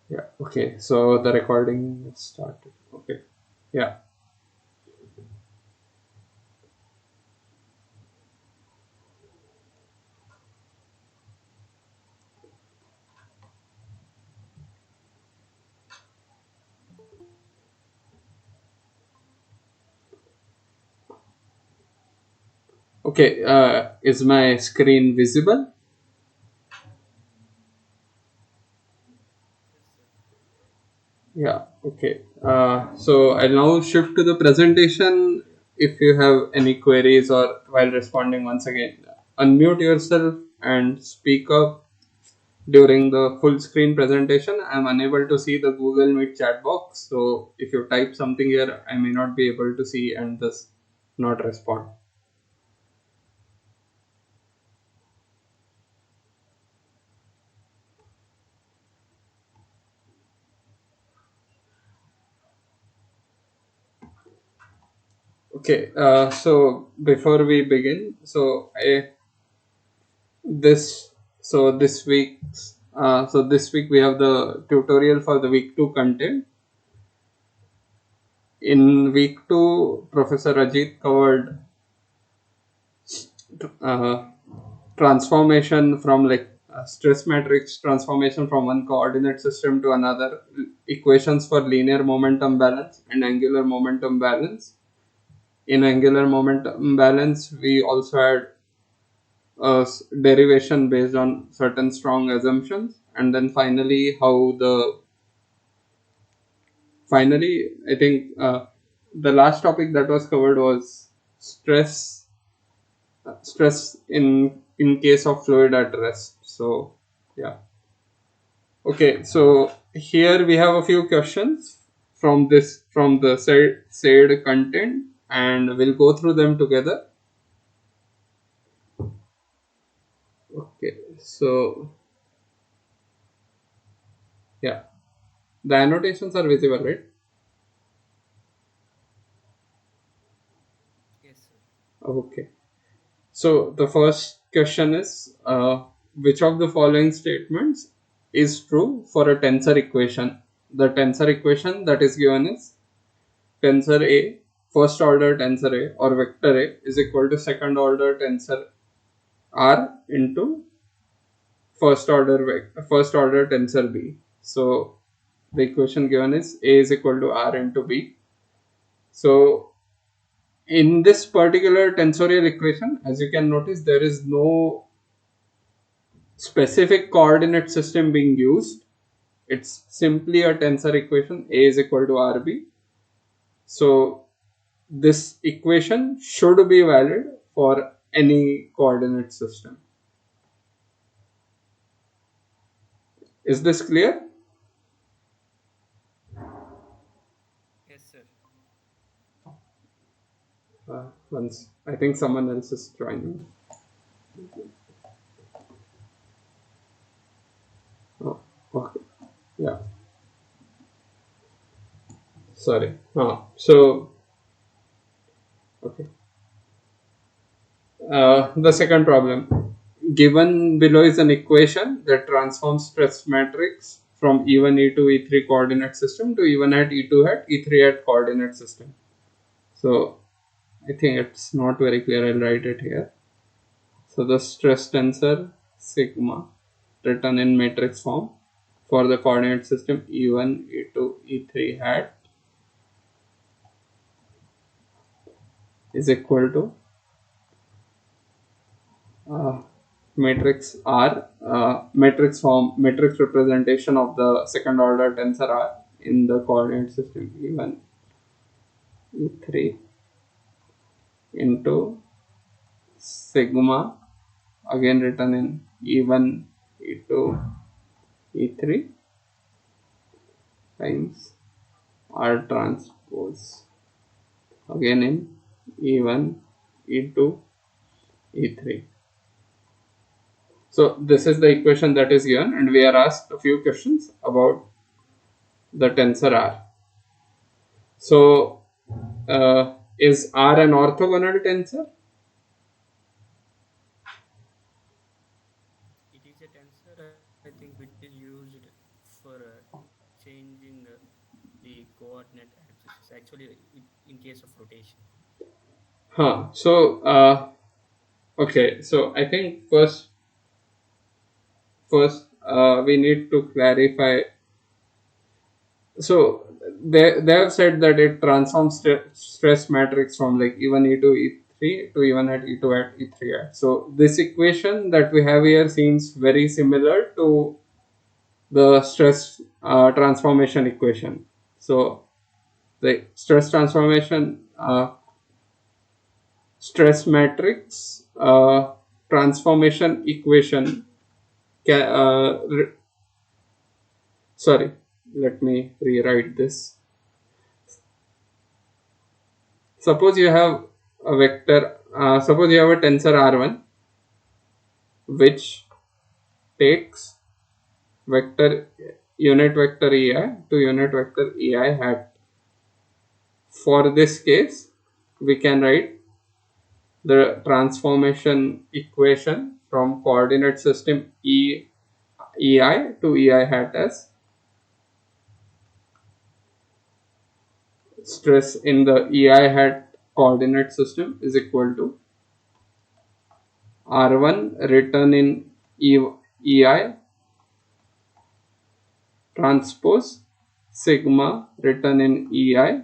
Yeah. Okay. So the recording started. Okay. Yeah. Okay. Is my screen visible? Yeah. Okay. So I'll now shift to the presentation. If you have any queries or while responding once again, unmute yourself and speak up during the full screen presentation. I'm unable to see the Google Meet chat box. So if you type something here, I may not be able to see and thus not respond. Okay, so before we begin, this this week we have the tutorial for the week 2 content. In week 2, Professor Ajit covered uh, transformation from stress matrix transformation from one coordinate system to another, equations for linear momentum balance and angular momentum balance. In angular momentum balance, we also had derivation based on certain strong assumptions, and then finally I think the last topic that was covered was stress stress in case of fluid at rest. So yeah. Okay, so here we have a few questions from the said content, and we'll go through them together. Okay, so yeah, the annotations are visible, right? Yes, sir. Okay. So the first question is, which of the following statements is true for a tensor equation? The tensor equation that is given is tensor A, first order tensor A or vector A is equal to second order tensor R into first order tensor B. So the equation given is A is equal to R into B. So in this particular tensorial equation, as you can notice, there is no specific coordinate system being used. It's simply a tensor equation. A is equal to RB. So this equation should be valid for any coordinate system. Is this clear? Yes, sir. Once I think someone else is joining. Oh, okay. Yeah. Sorry. So okay. The second problem given below is an equation that transforms stress matrix from E1 E2 E3 coordinate system to E1 at E2 at E3 at coordinate system. So I think it's not very clear. I'll write it here. So the stress tensor sigma written in matrix form for the coordinate system E1 E2 E3 hat is equal to uh, matrix R, matrix representation of the second order tensor R in the coordinate system E1 E3 into sigma again written in E1 E2 E3 times R transpose again in E1 E2 E3. So this is the equation that is given, and we are asked a few questions about the tensor R. So is R an orthogonal tensor? It is a tensor, I think, which is used for change in the coordinate axis. Actually, in case of rotation. So, okay. So I think first, we need to clarify. So they have said that it transforms stress matrix from like even E to E3 to even at E2 at E3 at. So this equation that we have here seems very similar to the stress transformation equation. So the stress transformation stress matrix transformation equation. Sorry, let me rewrite this. Suppose you have a vector. Suppose you have a tensor R1 which takes vector unit vector EI to unit vector EI hat. For this case, we can write the transformation equation from coordinate system EI to EI hat as stress in the EI hat coordinate system is equal to R1 written in EI transpose sigma written in EI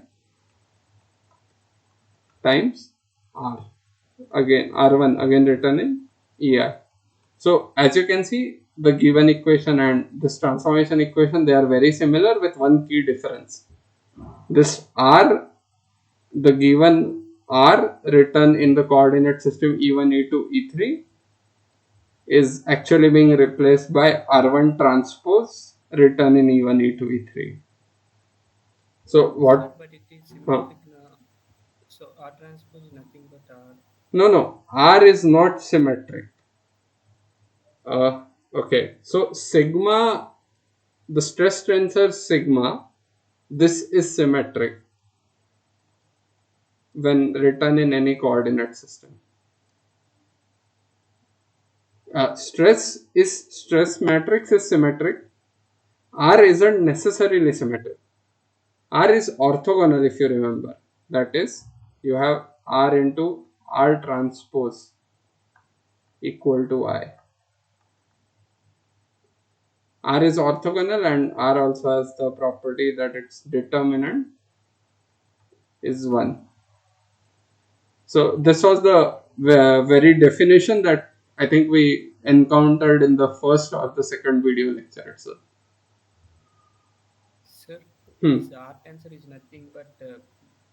times R. Again, R1 again written in EI. So as you can see, the given equation and this transformation equation, they are very similar with one key difference. This R, the given R written in the coordinate system E1, E2, E3 is actually being replaced by R1 transpose written in E1, E2, E3. So Sir, what? but it is Huh? symmetric now. So R transpose is nothing but R. No, R is not symmetric. Okay, so sigma, the stress tensor sigma, this is symmetric when written in any coordinate system. Stress matrix is symmetric. R isn't necessarily symmetric. R is orthogonal if you remember. That is, you have R into R transpose equal to I. R is orthogonal and R also has the property that its determinant is 1. So this was the very definition that I think we encountered in the first or the second video lecture itself. Sir, Hmm. this R tensor is nothing but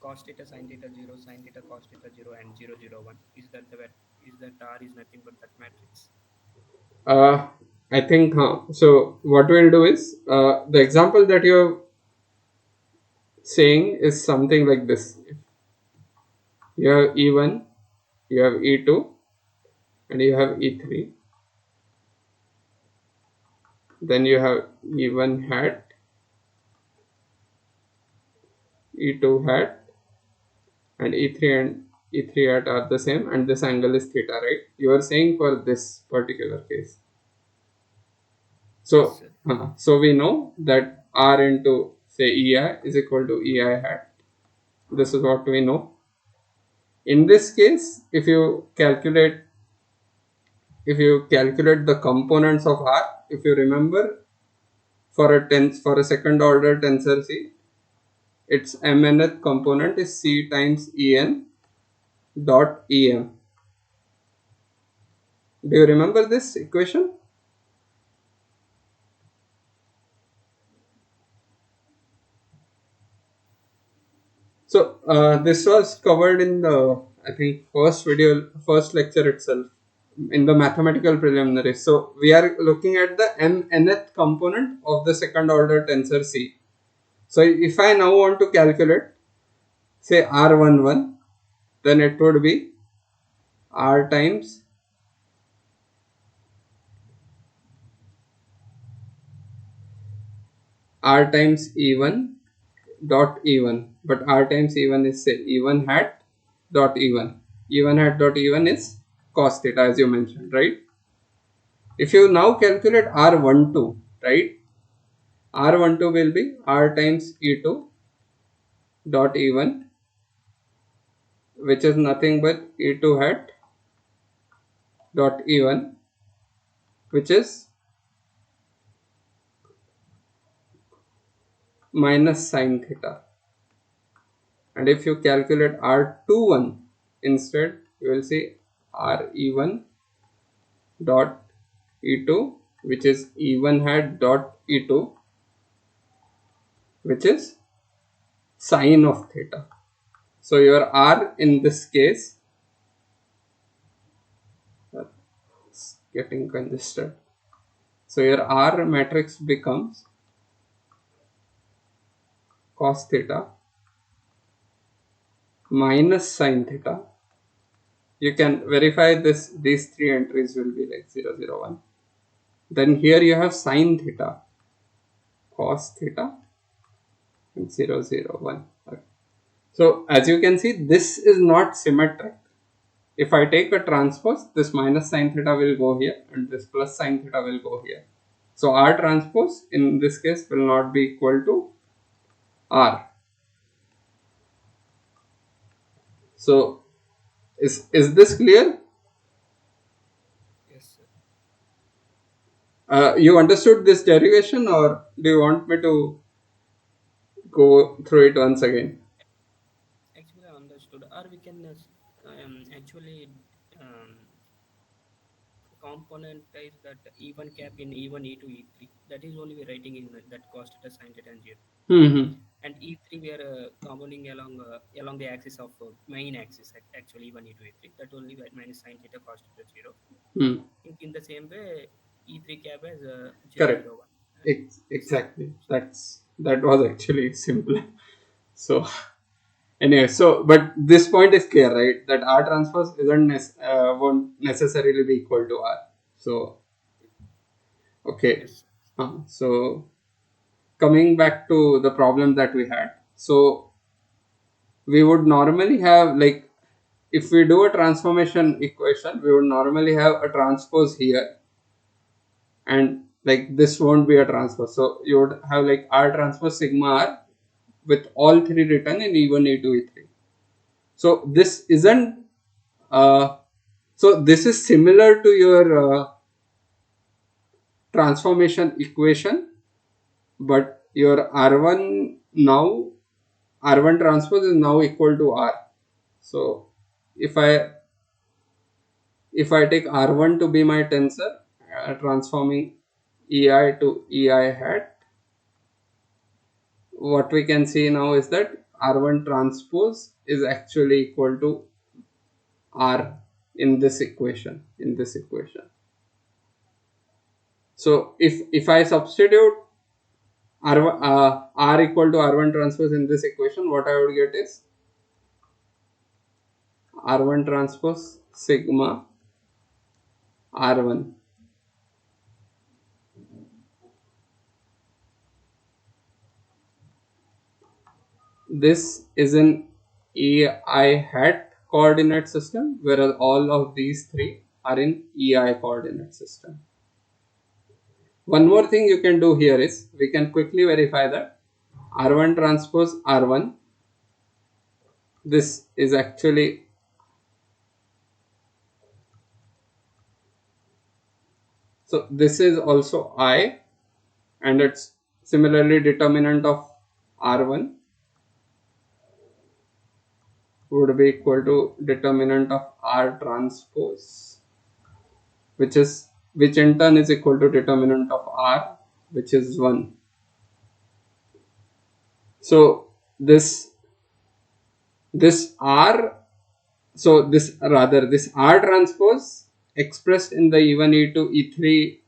cos theta sin theta 0, sin theta cos theta 0, and 0, 0, 1. Is that R is nothing but that matrix? Uh, I think so. What we'll do is the example that you're saying is something like this. You have E1, you have E2, and you have E3. Then you have E1 hat, E2 hat, and E3 hat are the same, and this angle is theta, right? You are saying for this particular case. Yes, So, sir. so we know that R into say EI is equal to EI hat. This is what we know. In this case, if you calculate the components of R, if you remember, for a second order tensor C, its mnth component is C times En dot Em. Do you remember this equation? So this was covered in the I think first lecture itself in the mathematical preliminaries. So we are looking at the nth component of the second order tensor C. So if I now want to calculate say R11, then it would be R times R times E1 dot E1, but R times E1 is say E1 hat dot E1. E1 hat dot E1 is cos theta as you mentioned, right? If you now calculate R12, right? R12 will be R times E2 dot E1, which is nothing but E2 hat dot E1, which is minus sine theta. And if you calculate R21 instead, you will see RE1 dot E2, which is E1 hat dot E2, which is sine of theta. So your R in this case, it's getting congested. So your R matrix becomes cos theta minus sine theta. You can verify this, these three entries will be like 0, 0, 1. Then here you have sine theta, cos theta, and 0, 0, 1. Okay. So as you can see, this is not symmetric. If I take a transpose, this minus sine theta will go here and this plus sine theta will go here. So R transpose in this case will not be equal to R. So is this clear? Yes, sir. You understood this derivation, or do you want me to go through it once again? Actually, I understood. Or we can actually um, componentize that E1 cap in E1, E2, E3. That is only we writing in that cos theta, sin theta, and 0. Hmm. And E3 we are compounding along the axis of main axis, actually E1, E2, E3. That only minus sin theta, cos theta, 0. Hmm. In the same way, E3 cap as 0, Correct. 0, 1. And this is Exactly. That was actually simple. So anyway, so but this point is clear, right? That R transpose won't necessarily be equal to R. So okay. yes. So coming back to the problem that we had, so we would normally have, like, if we do a transformation equation, we would normally have a transpose here, and like this won't be a transpose. So you would have like R transpose sigma R with all three written in E1, E2, E3. So this isn't. So this is similar to your transformation equation, but your R1 now, R1 transpose is now equal to R. So if I take R1 to be my tensor, transforming EI to EI hat, what we can see now is that R1 transpose is actually equal to R in this equation. So if I substitute R equal to R1 transpose in this equation, what I would get is R1 transpose sigma R1. This is an EI hat coordinate system, whereas all of these three are in EI coordinate system. One more thing you can do here is we can quickly verify that R1 transpose R1, this is actually, so this is also I, and it's similarly determinant of R1 would be equal to determinant of R transpose, which in turn is equal to determinant of R, which is 1. So this R, so this R transpose expressed in the E1, E2, E3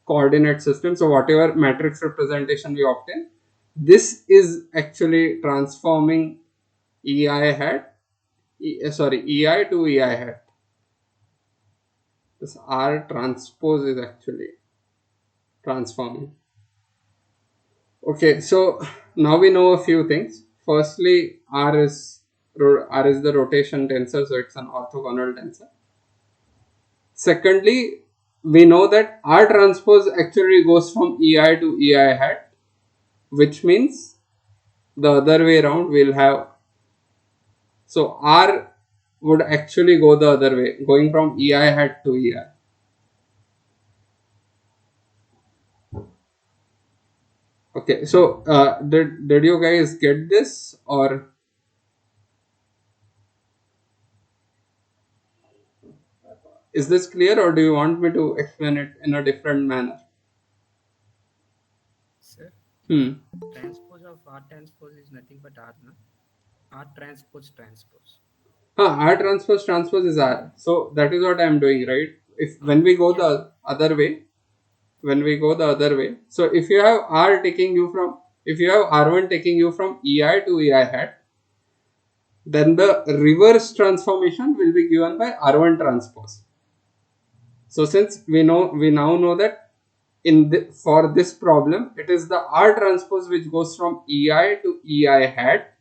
coordinate system, so whatever matrix representation we obtain, this is actually transforming EI hat, EI to EI hat. This R transpose is actually transforming. Okay, so now we know a few things. Firstly, R is the rotation tensor, so it's an orthogonal tensor. Secondly, we know that R transpose actually goes from EI to EI hat. which means the other way around we'll have, so R would actually go the other way, going from EI hat to EI. Okay, so did you guys get this, or is this clear, or do you want me to explain it in a different manner? Sir, Hmm. transpose of R transpose is nothing but R, na? R transpose transpose. R transpose is R. So that is what I am doing, right? If when we go Yes. the other way, when we go the other way, so if you have R taking you from, if you have R1 taking you from EI to EI hat, then the reverse transformation will be given by R1 transpose. So since we now know that for this problem, it is the R transpose which goes from EI to EI hat,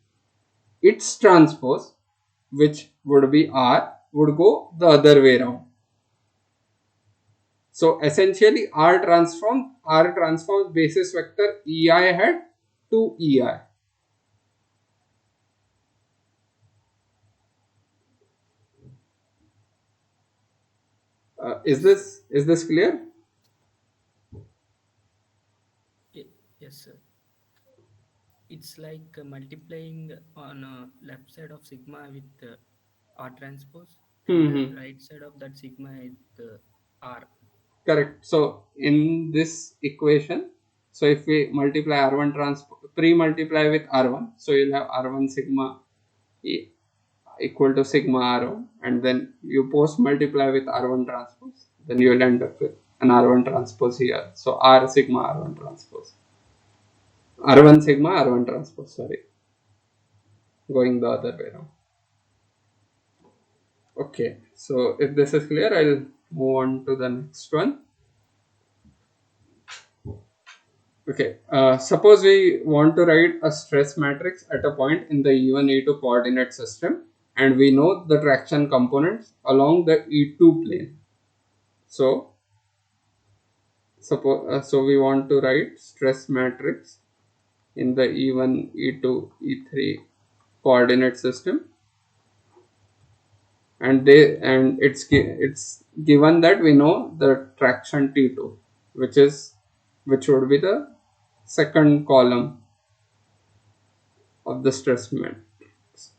its transpose, which would be R, would go the other way around. So essentially R transforms basis vector EI hat to EI. Yes. Is this clear? Yes, sir. It's like multiplying on left side of sigma with R transpose and Hmm. right side of that sigma with R. Correct. So in this equation, so if we multiply R1 transpose, pre-multiply with R1, so you'll have R1 sigma E equal to sigma R1, and then you post multiply with R1 transpose, then you will end up with an R1 transpose here. So R sigma R1 transpose. R1 sigma R1 transpose, sorry, going the other way around. Okay, so if this is clear, I'll move on to the next one. Okay, suppose we want to write a stress matrix at a point in the E1 E2 coordinate system, and we know the traction components along the E2 plane. So so we want to write stress matrix in the E1 E2 E3 coordinate system, and it's given that we know the traction T2, which would be the second column of the stress matrix.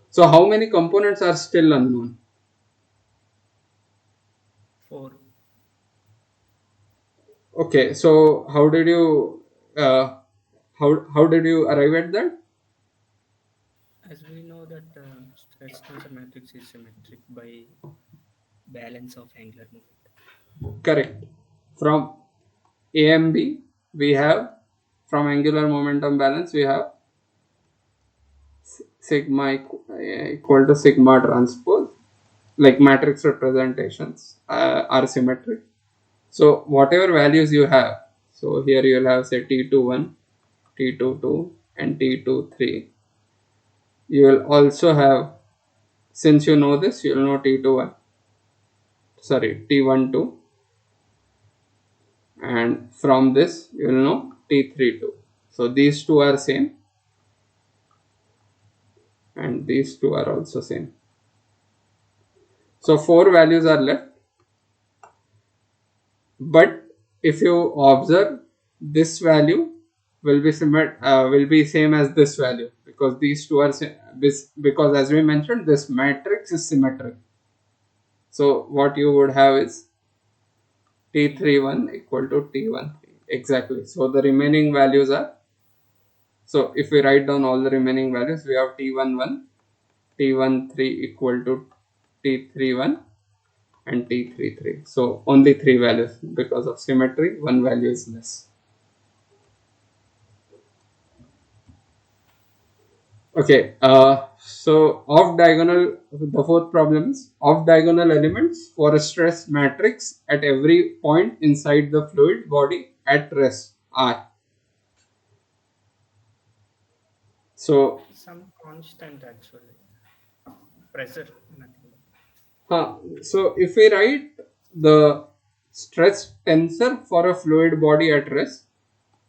So how many components are still unknown? 4. Okay, so uh, how did you arrive at that? As we know that stress tensor matrix is symmetric by balance of angular moment. Correct. From A and B, we have, from angular momentum balance we have sigma equal to sigma transpose, like matrix representations are symmetric. So whatever values you have, so here you will have say T21, T22 and T23. You will also have, since you know this, you will know T21, sorry, T12, and from this you will know T32. So these two are same, and these two are also same. So four values are left, but if you observe, this value will be same as this value, because these two are because as we mentioned, this matrix is symmetric. So what you would have is T1. T31 equal to T13 exactly. So the remaining values are, so if we write down all the remaining values, we have T11, T13 equal to T31 and T33. So only three values, because of symmetry one value is less. Okay, so off diagonal, the fourth problem is off diagonal elements for a stress matrix at every point inside the fluid body at rest R. So, Some constant actually. Pressure, nothing but. so if we write the stress tensor for a fluid body at rest,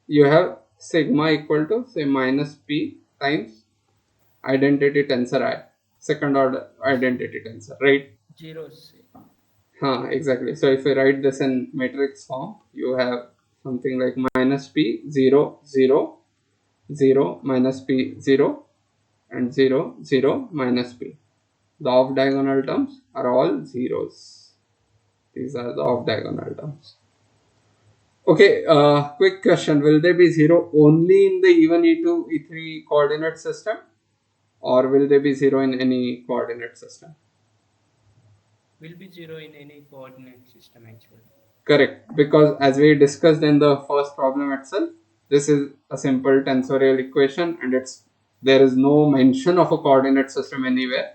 you have sigma equal to say minus p times identity tensor I, second order identity tensor, right? Zeros. Exactly. So if you write this in matrix form, you have something like minus p 0 0 0 minus p 0 and 0 0 minus p. The off diagonal terms are all zeros. These are the off diagonal terms. Okay, quick question. Will they be 0 only in the even E2, E3 coordinate system, or will they be 0 in any coordinate system? Will be zero in any coordinate system actually. Correct, because as we discussed in the first problem itself, this is a simple tensorial equation and there is no mention of a coordinate system anywhere.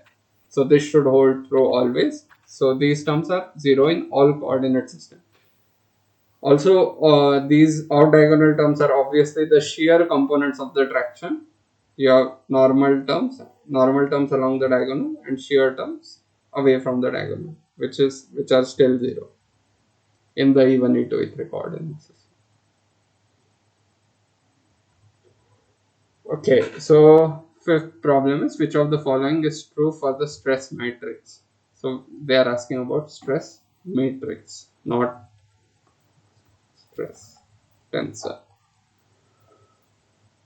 So this should hold true always. So these terms are 0 in all coordinate systems. Also, these off diagonal terms are obviously the shear components of the traction. You have normal terms along the diagonal, and shear terms away from the diagonal, which are still 0 in the even E2, E3 coordinate system. Okay, so fifth problem is which of the following is true for the stress matrix? So they are asking about stress matrix, not stress tensor.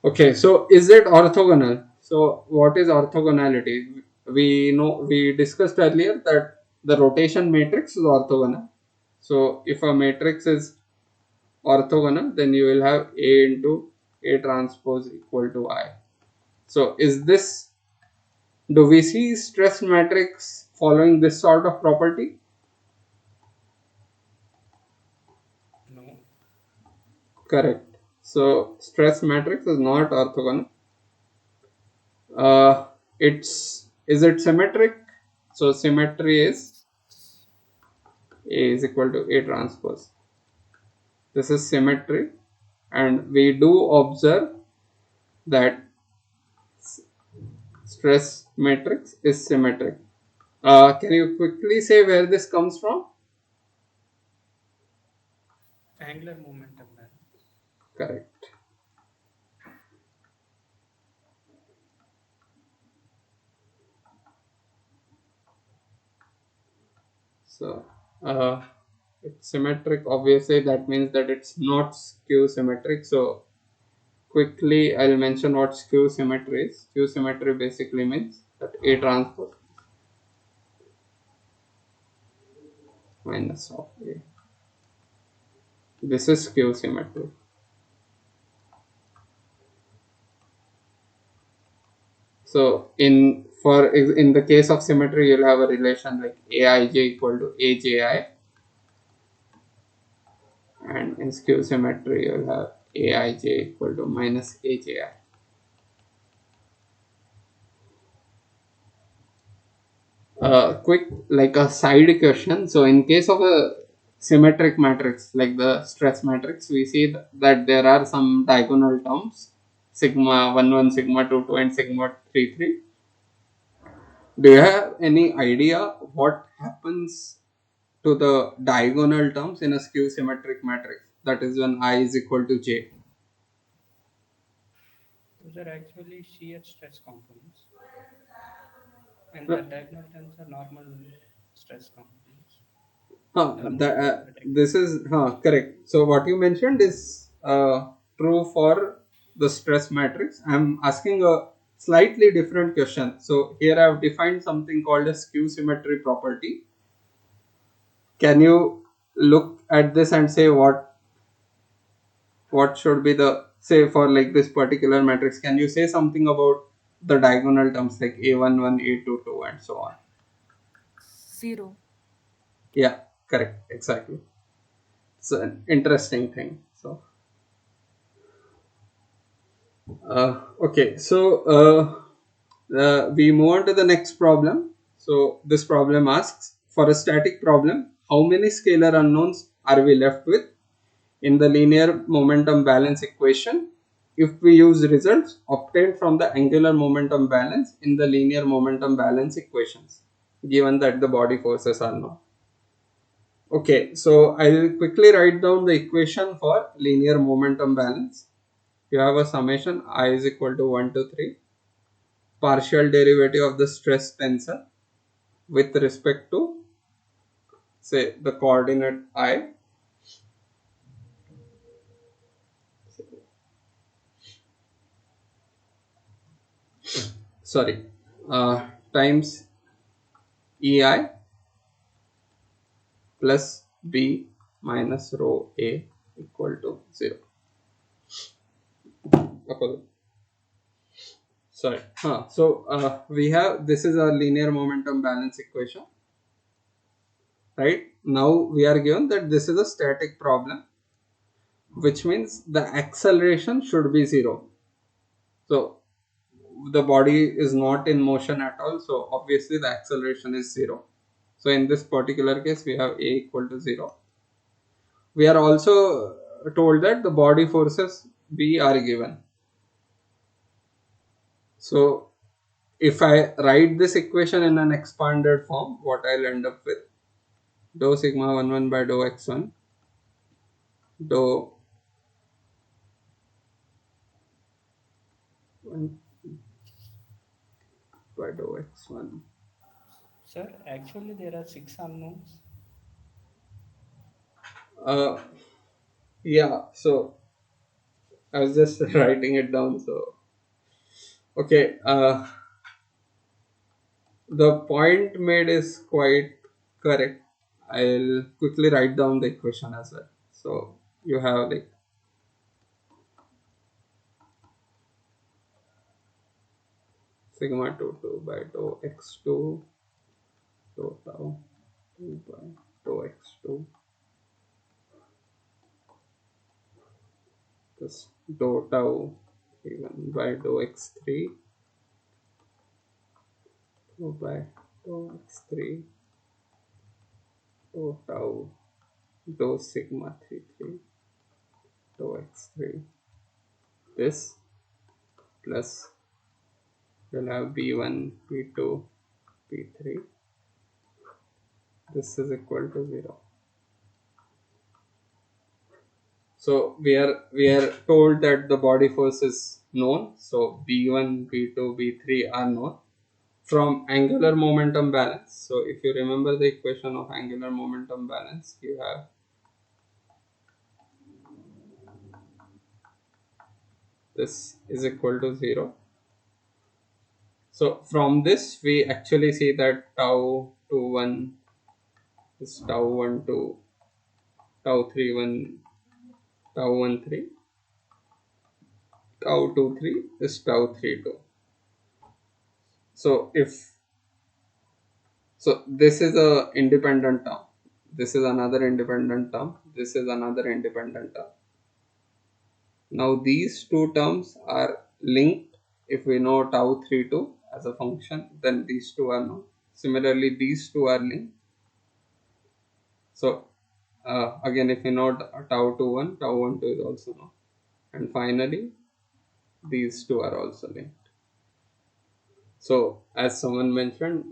Okay, so is it orthogonal? So what is orthogonality? We discussed earlier that the rotation matrix is orthogonal. So if a matrix is orthogonal, then you will have A into A transpose equal to I. So do we see stress matrix following this sort of property? No. Correct. So stress matrix is not orthogonal. Uh, is it symmetric? So symmetry is Yes. A is equal to A transpose. This is symmetry, and we do observe that stress matrix is symmetric. Can you quickly say where this comes from? Angular momentum balance. Correct. So it's symmetric. Obviously, that means that it's not skew symmetric. So quickly, I'll mention what skew symmetry is. Skew symmetry basically means that A transpose minus of A. This is skew symmetry. So in the case of symmetry, you'll have a relation like Aij equal to Aji, and in skew symmetry, you'll have Aij equal to minus Aji. Quick, like a side question. So in case of a symmetric matrix like the stress matrix, we see that there are some diagonal terms, sigma 1 1, sigma 2 2, and sigma 3 3. Do you have any idea what happens to the diagonal terms in a skew symmetric matrix? That is when I is equal to j. Those are actually shear stress components, and Uh, the diagonal terms are normal stress components Huh, along the matrix. this is correct. So what you mentioned is true for the stress matrix. I'm asking a slightly different question. So here I have defined something called a skew symmetry property. Can you look at this and say what should be the, say, for like this particular matrix? Can you say something about the diagonal terms like a11, a22, and so on? Zero. Yeah, correct, exactly. It's an interesting thing. So okay, so we move on to the next problem. So this problem asks, for a static problem, how many scalar unknowns are we left with in the linear momentum balance equation if we use results obtained from the angular momentum balance in the linear momentum balance equations, given that the body forces are known? Okay, so I'll quickly write down the equation for linear momentum balance. you have a summation I is equal to 1 to 3 partial derivative of the stress tensor with respect to, say, the coordinate I, sorry, times EI plus B minus rho A equal to 0. Sorry. So we have, this is a linear momentum balance equation, right? Now we are given that this is a static problem, which means the acceleration should be 0. So the body is not in motion at all, so obviously the acceleration is 0. So in this particular case we have A equal to 0. We are also told that the body forces B are given. So if I write this equation in an expanded form, what I'll end up with, dou sigma 11 by dou x1 dou 1 by dou x1. Sir, actually there are 6 unknowns. Uh, yeah, so I was just writing it down. So okay, the point made is quite correct. I'll quickly write down the equation as well. So you have like sigma 2 by dou x2 dou tau 2 by dou x2 plus dou tau 1 by dou x3 dou by dou x3 dou tau dou sigma 3 dou x3. This plus we'll have b1 b2 b3. This is equal to 0. So we are told that the body force is known. So b1 b2 b3 are known from angular momentum balance. So if you remember the equation of angular momentum balance, you have this is equal to 0. So from this we actually see that tau 21 is tau 12, tau 31, tau 13, tau 23 is tau 32. So this is a independent term, this is another independent term, this is another independent term. Now these two terms are linked. If we know tau 32 as a function, then these two are known. Similarly these two are linked. So again, if you know tau 21, tau 12 is also known, and finally these two are also linked. So as someone mentioned,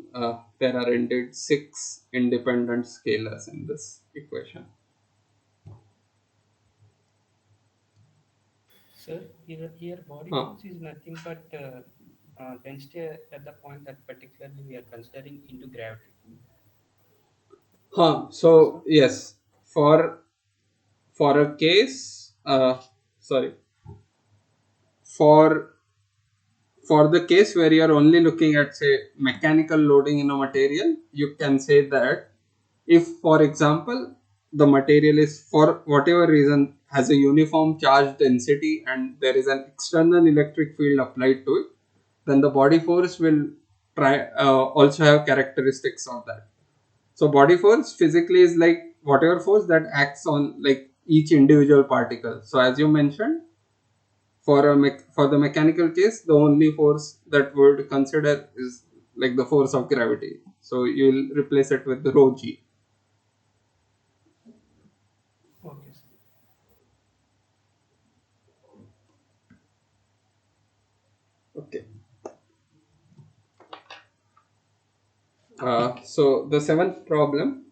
there are indeed 6 independent scalars in this equation. Sir, here body Huh. force is nothing but density at the point that particularly we are considering into gravity. So Sir, yes, for a case, sorry, for the case where you are only looking at, say, mechanical loading in a material, you can say that if, for example, the material is, for whatever reason, has a uniform charge density and there is an external electric field applied to it, then the body force will also have characteristics of that. So body force physically is like whatever force that acts on like each individual particle. So as you mentioned, for the mechanical case, the only force that we would consider is like the force of gravity. So you'll replace it with the rho g. okay, sir. Okay. So the seventh problem.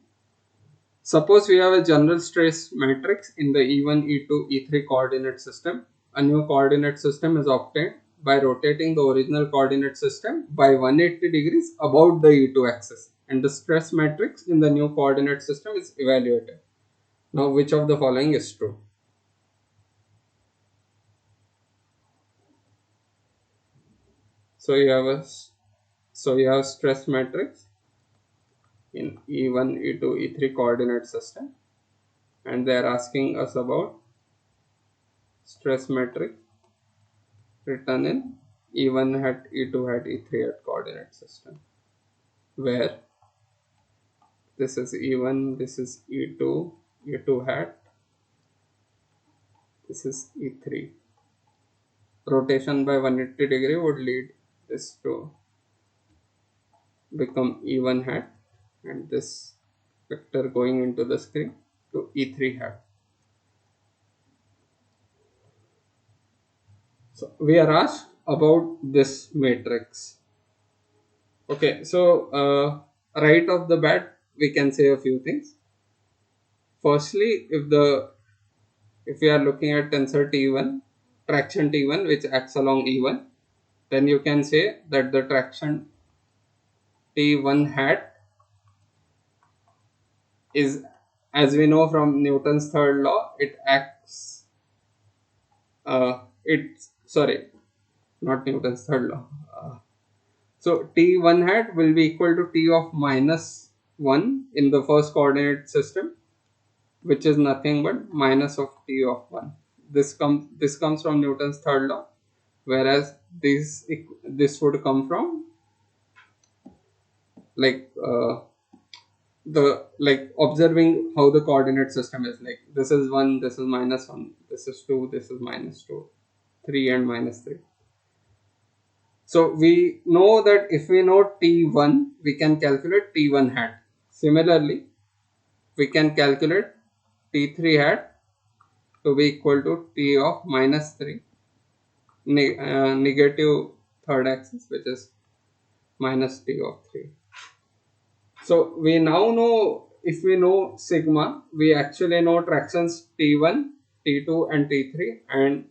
Suppose we have a general stress matrix in the E1, E2, E3 coordinate system a new coordinate system is obtained by rotating the original coordinate system by 180 degrees about the E2 axis, and the stress matrix in the new coordinate system is evaluated. Now, which of the following is true? So you have stress matrix in E1, E2, E3 coordinate system, and they are asking us about stress matrix written in E1 hat, E2 hat, E3 hat coordinate system, where this is E1, this is E2, E2 hat, this is E3. Rotation by 180 degree would lead this to become E1 hat, and this vector going into the screen to E3 hat. So we are asked about this matrix. Okay, so right off the bat, we can say a few things. Firstly, if we are looking at tensor T1, traction T1 which acts along E1, then you can say that the traction T1 hat is, as we know from Newton's third law, it acts. Not Newton's third law. So T1 hat will be equal to T of minus 1 in the first coordinate system, which is nothing but minus of T of 1. This comes from Newton's third law, whereas this would come from like observing how the coordinate system is. Like this is 1, this is minus 1, this is 2, this is minus 2, 3 and minus 3. So we know that if we know T1, we can calculate T1 hat. Similarly, we can calculate T3 hat to be equal to T of minus 3, negative third axis, which is minus T of 3. So we now know, if we know sigma, we actually know tractions T1, T2 and T3, and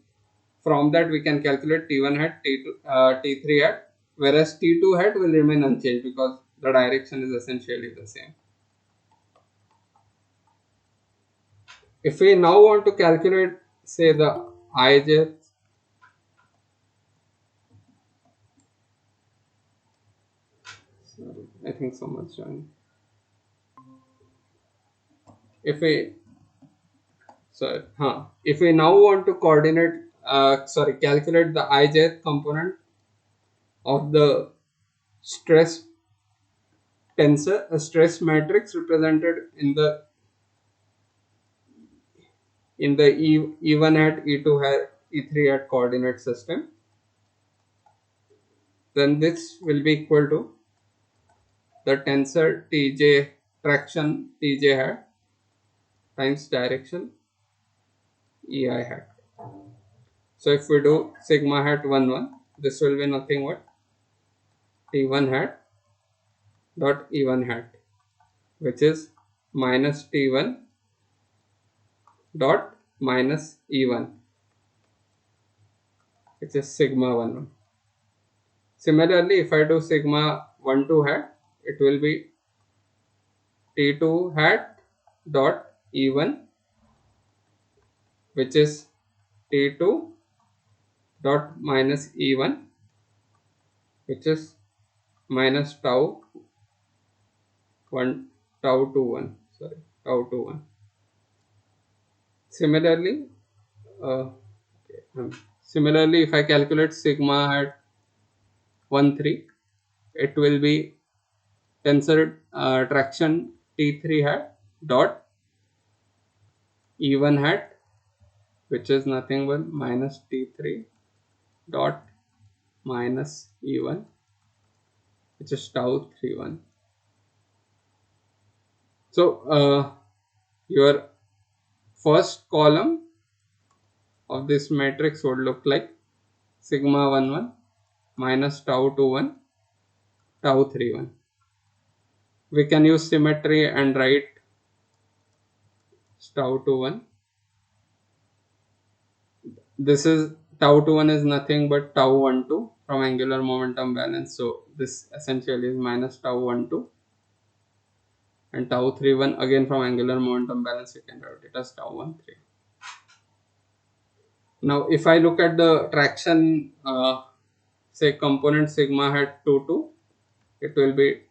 from that we can calculate T1 hat, T3 hat, whereas T2 hat will remain unchanged because the direction is essentially the same. If we now want to calculate, say, the ij, sorry, I think someone's joined. If we if we now want to calculate the ij component of the stress tensor, a stress matrix represented in the E1 hat, E2 hat, E3 hat coordinate system, then this will be equal to the tensor Tj, traction Tj hat times direction Ei hat. So if we do sigma hat 1 1, this will be nothing but T1 hat dot E1 hat, which is minus T1 dot minus E1, which is sigma 1 1. Similarly, if I do sigma 1 2 hat, it will be T2 hat dot E1, which is T2 dot minus E1, which is minus tau 1, tau 2 1, tau 2 1. Similarly, if I calculate sigma at 1 3, it will be tensor traction T3 hat dot E1 hat, which is nothing but minus T3 dot minus E1, which is tau 3 1. So your first column of this matrix would look like sigma 1 1 minus tau 2 1, tau 3 1. We can use symmetry and write tau 2 1 this is tau 21 is nothing but tau 12 from angular momentum balance. So this essentially is minus tau 12, and tau 31 again from angular momentum balance you can write it as tau 13. Now if I look at the traction, say component sigma hat 2 2, it will be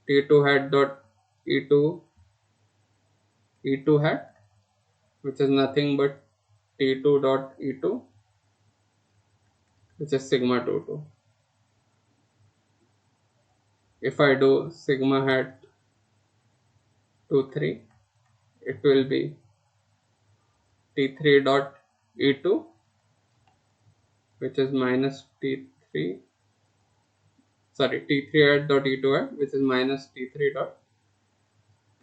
t2 hat dot e2 e2 hat, which is nothing but t2 dot e2, which is sigma 2 2. If I do sigma hat 2 3, it will be t3 dot e2, which is minus t3, sorry, t3 hat dot e2 hat, which is minus t3 dot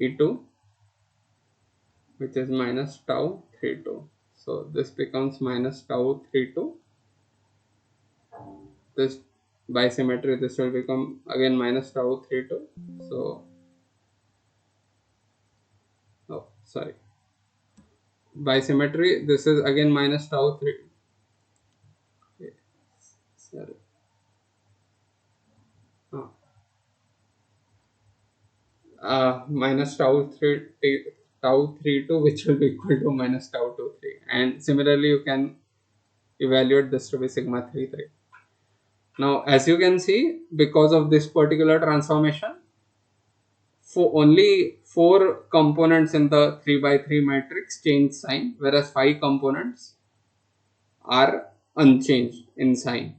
e2, which is minus tau 32. So this becomes minus tau 32. This by symmetry this will become again minus tau 32. So oh sorry, by symmetry this is again minus tau 3. Sorry. Uh, Minus tau 32, which will be equal to minus tau 23, and similarly you can evaluate this to be sigma 33. Now as you can see, because of this particular transformation, for only 4 components in the 3 by 3 matrix change sign, whereas 5 components are unchanged in sign.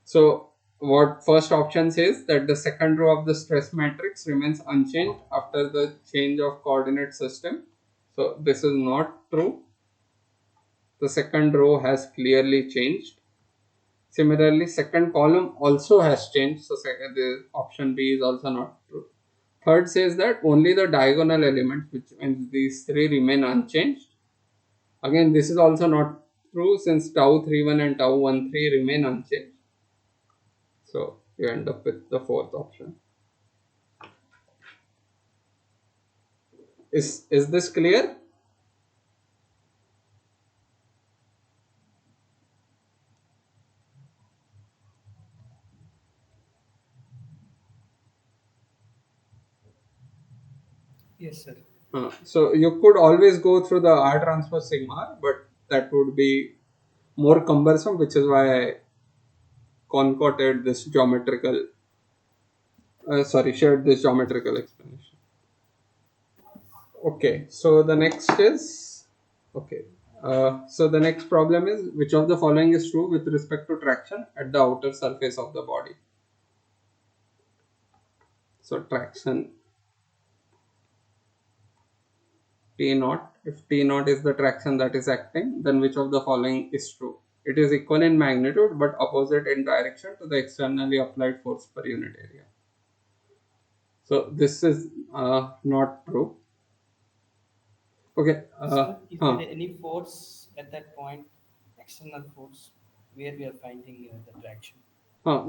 So what first option says that the second row of the stress matrix remains unchanged after the change of coordinate system. So this is not true. The second row has clearly changed. Similarly, second column also has changed. So the option B is also not true. Third says that only the diagonal elements, which means these 3, remain unchanged. Again, this is also not true since tau 31 and tau 13 remain unchanged. So you end up with the fourth option. Is this clear? Yes, sir. So you could always go through the R transpose sigma R, but that would be more cumbersome, which is why I concocted this geometrical, shared this geometrical explanation. Okay, so the next is, okay. So the next problem is, which of the following is true with respect to traction at the outer surface of the body? So traction T naught. If T naught is the traction that is acting, then which of the following is true? It is equal in magnitude but opposite in direction to the externally applied force per unit area. So this is not true. Okay. Sir, is there any force at that point, external force, where we are finding the traction? How?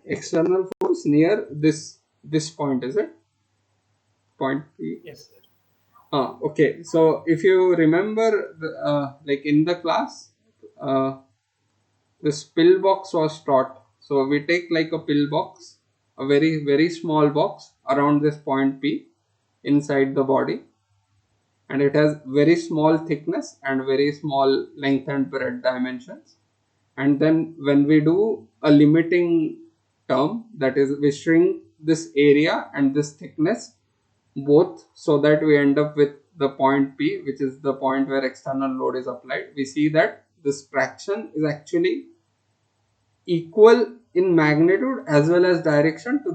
External force near this point, is it? Point P. Yes, sir. Okay. So if you remember, like in the class, this pill box was taught. So we take like a pill box, a very very small box around this point P inside the body, and it has very small thickness and very small length and breadth dimensions. And then when we do a limiting term, that is we shrink this area and this thickness both, so that we end up with the point P, which is the point where external load is applied. We see that this traction is actually equal in magnitude as well as direction to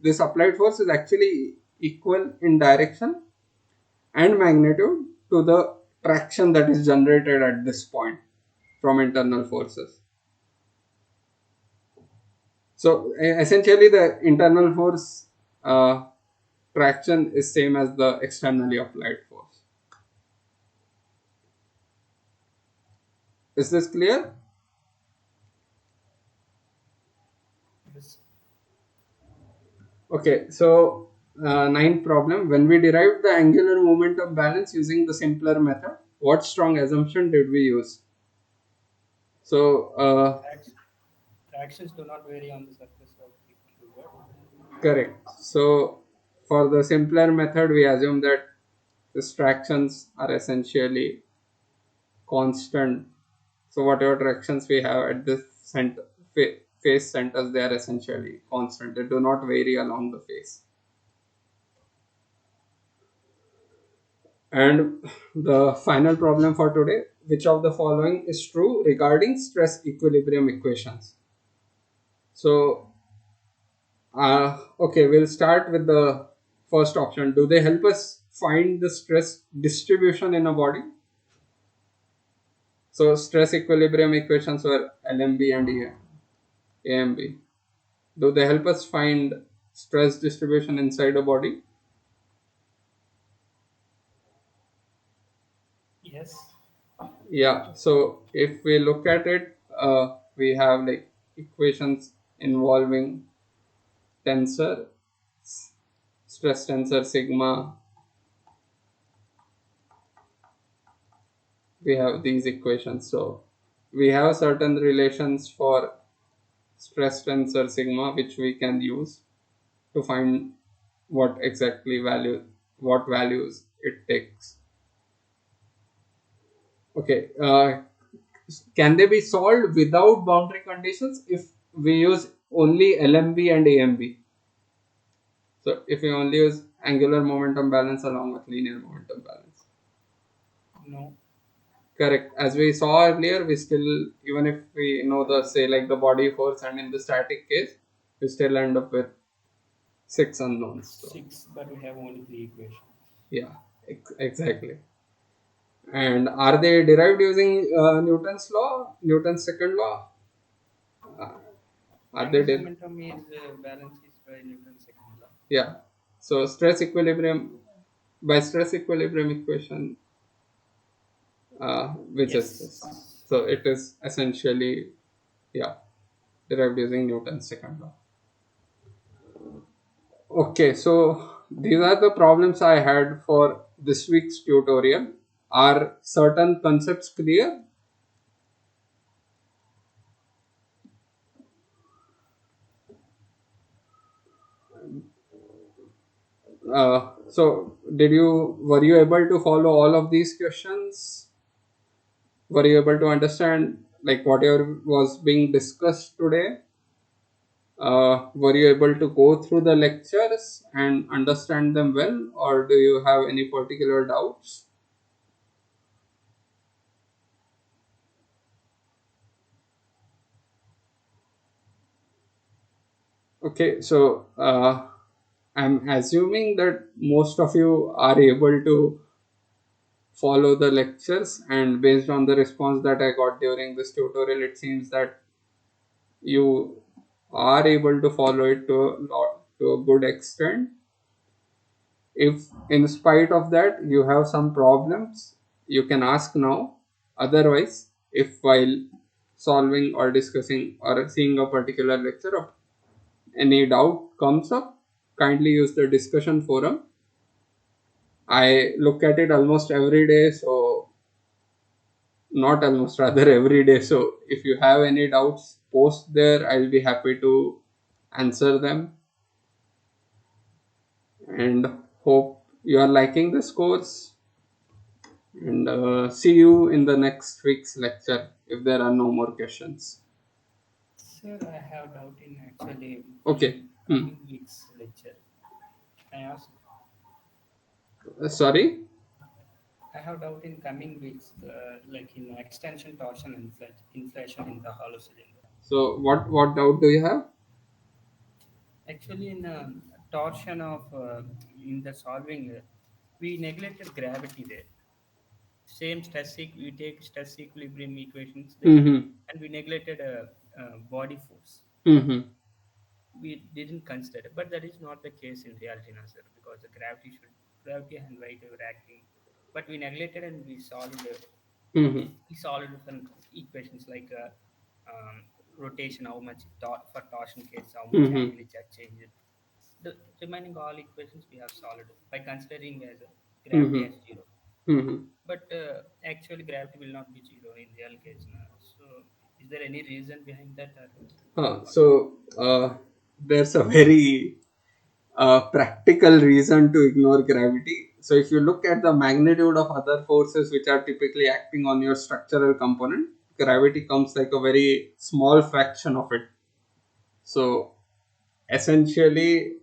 this applied force is actually equal in direction and magnitude to the traction that is generated at this point from internal forces. So essentially the internal force traction is same as the externally applied force. Is this clear? Yes. Okay, so Ninth problem. When we derived the angular momentum balance using the simpler method, what strong assumption did we use? So, Trax- Tractions do not vary on the surface of the cubed. correct. So, for the simpler method, we assume that distractions are essentially constant. So, whatever tractions we have at this face centers, they are essentially constant. They do not vary along the face. And the final problem for today, which of the following is true regarding stress equilibrium equations? So, okay, we'll start with the first option. Do they help us find the stress distribution in a body? So, stress equilibrium equations were LMB and AMB. Do they help us find stress distribution inside a body? Yes. Yeah. So, if we look at it, we have like equations involving tensor, stress tensor sigma. We have these equations. So, we have certain relations for stress tensor sigma which we can use to find what exactly value what values it takes. Okay, can they be solved without boundary conditions if we use only LMB and AMB? So if we only use angular momentum balance along with linear momentum balance. No. Correct. As we saw earlier, we still, even if we know the, say, like the body force, and in the static case, we still end up with six unknowns. So, 6, but we have only 3 equations. yeah, exactly. And are they derived using Newton's law, Newton's second law? Uh, are they? Angular momentum is balance is by Newton's second law. Yeah. So stress equilibrium, by stress equilibrium equation, which is this? Yes. So it is essentially, yeah, derived using Newton's second law. Okay, so these are the problems I had for this week's tutorial. Are certain concepts clear? So were you able to follow all of these questions? Were you able to understand like whatever was being discussed today? Were you able to go through the lectures and understand them well, or do you have any particular doubts? Okay, so I'm assuming that most of you are able to follow the lectures, and based on the response that I got during this tutorial, it seems that you are able to follow it to a good extent. If in spite of that you have some problems, you can ask now. Otherwise, if while solving or discussing or seeing a particular lecture of any doubt comes up, kindly use the discussion forum. I look at it almost every day, so not almost, rather every day. So if you have any doubts, post there. I'll be happy to answer them, and hope you are liking this course. And see you in the next week's lecture if there are no more questions. Sir, I have doubt in actually Okay. in Hmm. coming week's lecture. Can I ask? Sorry. I have doubt in coming weeks, like in extension, torsion, and inflation in the hollow cylinder. So what doubt do you have? Actually, in torsion of in the solving, we neglected gravity there. Same we take stress equilibrium equations there, Mm-hmm. and we neglected body force. Mm-hmm. We didn't consider, but that is not the case in reality, now, sir, because the gravity and weight were acting, but we neglected and Mm-hmm. we solved different equations like rotation, how much for torsion case, how much Mm-hmm. angle is that changed. The remaining all equations we have solved by considering as gravity Mm-hmm. as zero. Mm-hmm. But actually, gravity will not be zero in real case. Now. So, is there any reason behind that, or what is it? There's a very practical reason to ignore gravity. So, if you look at the magnitude of other forces which are typically acting on your structural component, gravity comes like a very small fraction of it. So, essentially,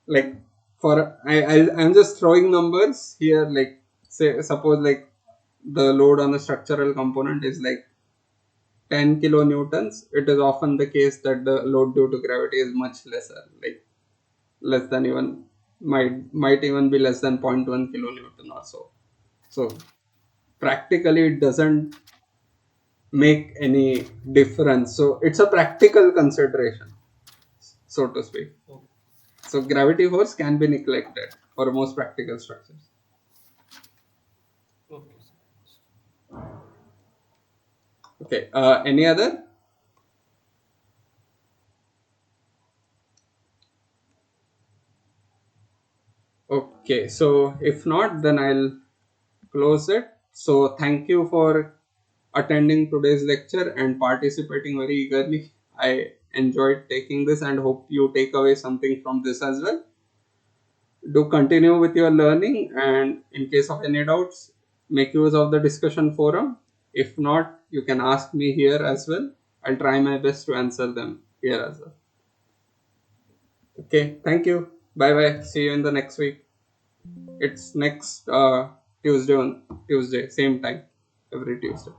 like I'm just throwing numbers here. Like, say, suppose like the load on the structural component is like 10 kilonewtons. It is often the case that the load due to gravity is much lesser, like less than even might even be less than zero point 0.1 kilonewton or so. So practically it doesn't make any difference. So it's a practical consideration, so to speak. Oh, So gravity force can be neglected for most practical structures. okay, sir. Okay. Any other? Okay. So if not, then I'll close it. So thank you for attending today's lecture and participating very eagerly. I enjoyed taking this and hope you take away something from this as well. Do continue with your learning, and in case of any doubts, make use of the discussion forum. If not, you can ask me here as well. I'll try my best to answer them here as well. Okay, thank you. Bye bye. See you in the next week. It's next Tuesday, same time, every Tuesday.